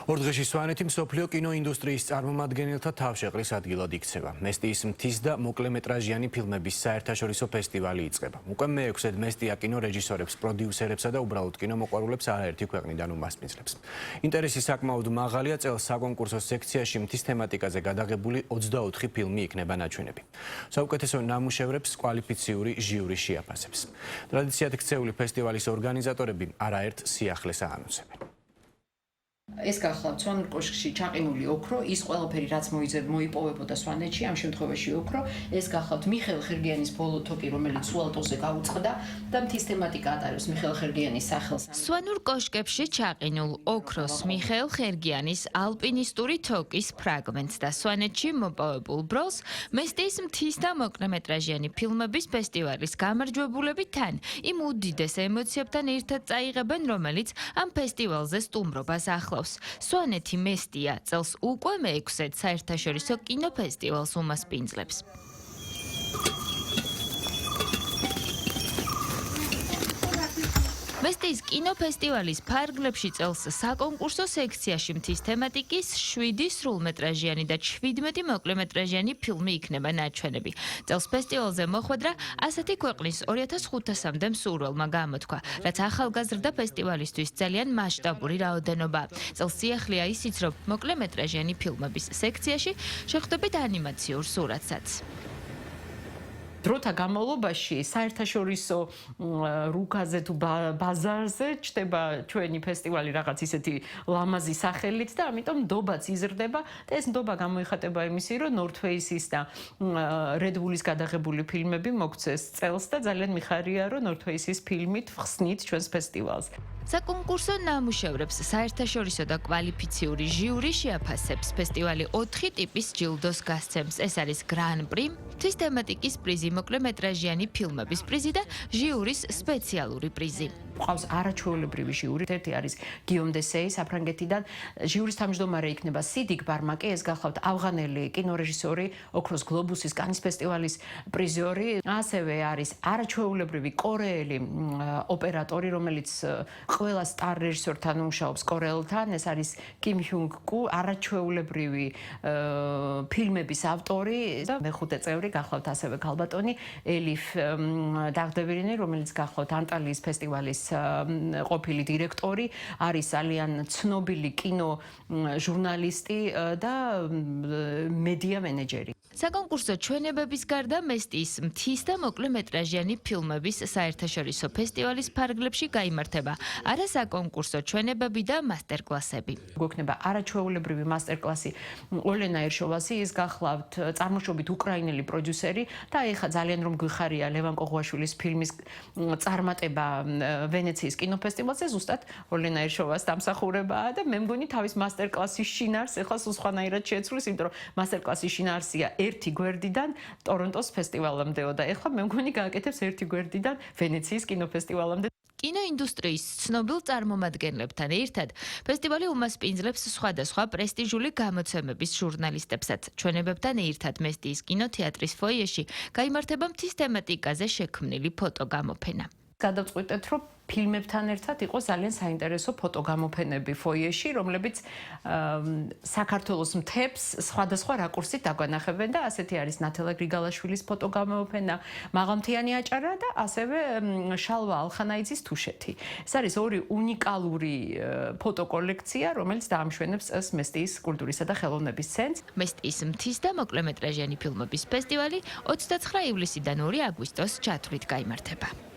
ორდღეში სვანეთი მსოფლიო კინოინდუსტრიის წარმომადგენელთა თავშეყრის ადგილად იქცევა. მესტიის მთის და მოკლემეტრაჟიანი ფილმების საერთაშორისო ფესტივალი იწყება. უკვე მეექვსედ მესტია კინორეჟისორებს, პროდიუსერებსა და უბრალოდ კინომოყვარულებს არაერთი ქვეყნიდან უმასპინძლებს. ინტერესი საკმაოდ მაღალია, წელს საკონკურსო სექციაში მთის თემატიკაზე გადაღებული 24 ფილმი იქნება ნაჩვენები. საუკეთესო ნამუშევრებს კვალიფიციური ჟიური შეაფასებს. ტრადიციად ქცეული ფესტივალის ორგანიზატორები არაერთ სიახლეს აანონსებენ. ეს გახლავთ სვანურ კოშკში ჩაყინული ოქრო, ის ყველაფერი რაც მოიპოვებოდა სვანეთში, ამ შემთხვევაში ოქრო, ეს გახლავთ მიხეილ ხერგიანის ბოლო თოკი, რომელიც სუალტოზე გაუწყდა და მთის თემატიკა ატარებს მიხეილ ხერგიანის სახელს. სვანურ კოშკებში ჩაყინულ ოქროს მიხეილ ხერგიანის ალპინისტური თოკის ფრაგმენტს და სვანეთში მოპოვებულ ბროლს მესტიის მთის და მოკლემეტრაჟიანი ფილმების ფესტივალის გამარჯვებულები თან იმ უდიდეს ემოციებთან ერთად წაიღებენ, რომელიც ამ ფესტივალზე სტუმრობას ახლავს. სვანეთი მესტია წელს უკვე მეექვსედ საერთაშორისო კინოფესტივალს უმასპინძლებს. მესტიის კინოფესტივალის ფარგლებში წელს საკონკურსო სექციაში მთის თემატიკის 7 სრულმეტრაჟიანი და 17 მოკლემეტრაჟიანი ფილმი იქნება ნაჩვენები. წელს ფესტივალზე მოხვედრა ასეთი ქვეყნის 2500-მდე მსურველმა გამოთქვა, რაც ახალგაზრდა ფესტივალისთვის ძალიან მასშტაბური რაოდენობა. წელს სიახლეა ისიც, რომ მოკლემეტრაჟიანი ფილმების სექციაში შეხვდებით ანიმაციურ სურათსაც. დროთა განმავლობაში საერთაშორისო რუკაზე თუ ბაზარზე ჩდება ჩვენი ფესტივალი რაღაც ისეთი ლამაზი სახელით და ამიტომ ნდობაც იზრდება და ეს ნდობა გამოიხატება იმისი, რომ North Face-ის და Red Bull-ის გადაღებული ფილმები მოგვცეს წელს და ძალიან მიხარია, რომ North Face-ის ფილმით ხსნით ჩვენს ფესტივალს. საკონკურსო ნამუშევრებს საერთაშორისო და კვალიფიციური ჟიური შეაფასებს. ფესტივალი 4 ტიპის ჯილდოს გასცემს. ეს არის Grand Prix, მთის თემატიკის პრიზი, მოკლემეტრაჟიანი ფილმების პრიზი და ჟიურის სპეციალური პრიზი. ყავს არაჩვეულებრივი ჟიური. ერთი არის გიომ დესეი საფრანგეთიდან. ჟიურის თავმჯდომარე იქნება სიდიკ ბარმაკი, ეს გახლავთ ავღანელი კინორეჟისორი, ოქროს გლობუსის, კანის ფესტივალის პრიზიორი. ასევე არის არაჩვეულებრივი კორეელი ოპერატორი, რომელიც ყველა სტარ რეჟისორთან მუშაობს კორეელთან, ეს არის კიმ ჰიუნგ კუ, არაჩვეულებრივი ფილმების ავტორი და მეხუთე წევრი გახლავთ ასევე ქალბატონი ელიფ დაღდევირინი, რომელიც გახლავთ ანტალიის ფესტივალის ყოფილი დირექტორი, არის ძალიან ცნობილი კინო ჟურნალისტი და მედია მენეჯერი. საკონკურსო ჩვენებების გარდა მესტიის მთის და მოკლემეტრაჟიანი ფილმების საერთაშორისო ფესტივალის ფარგლებში გაიმართება არასაკონკურსო ჩვენებები და მასტერკლასები. გვექნება არაჩვეულებრივი მასტერკლასი ოლენა ერშოვასი, ის გახლავთ წარმოშობით უკრაინელი პროდიუსერი და ეხა ძალიან რომ გვიხარია ლევან კოღუაშვილის ფილმის წარმატება ვენეციის კინოფესტივალზე, ზუსტად ოლენა ერშოვას დამსახურებაა და მე მგონი თავის მასტერკლასის შინაარს ეხლა სულ სხვანაირად შეცვლის, იმიტომ რომ მასტერკლასის შინაარსია ერთი გვერდიდან ტორონტოს ფესტივალამდეო და ეხლა მე მგონი გააკეთებს ერთი გვერდიდან ვენეციის კინოფესტივალამდე. კინოინდუსტრიის ცნობილ წარმომადგენლებთან ერთად ფესტივალი უმასპინძლებს სხვადასხვა პრესტიჟული გამოცემების ჟურნალისტებსაც. ჩვენებებთან ერთად მესტიის კინოთეატრის ფოიეში გაიმართება მთის თემატიკაზე შექმნილი ფოტოგამოფენა. გადავწყვიტეთ, რომ ფილმებთან ერთად იყოს ძალიან საინტერესო ფოტოგამოფენები ფოიეში, რომლებიც საქართველოს მთებს სხვადასხვა რაკურსით დაგვანახებენ და ასეთი არის ნათელა გრიგალაშვილის ფოტოგამოფენა, მაღალმთიანი აჭარა და ასევე შალვა ალხანაიძის თუშეთი. ეს არის ორი უნიკალური ფოტოკოლექცია, რომელიც დაამშვენებს მესტიის კულტურისა და ხელოვნების ცენტრს. მესტიის მთის და მოკლემეტრაჟიანი ფილმების ფესტივალი 29 ივლისიდან 2 აგვისტოს ჩათვლით გაიმართება.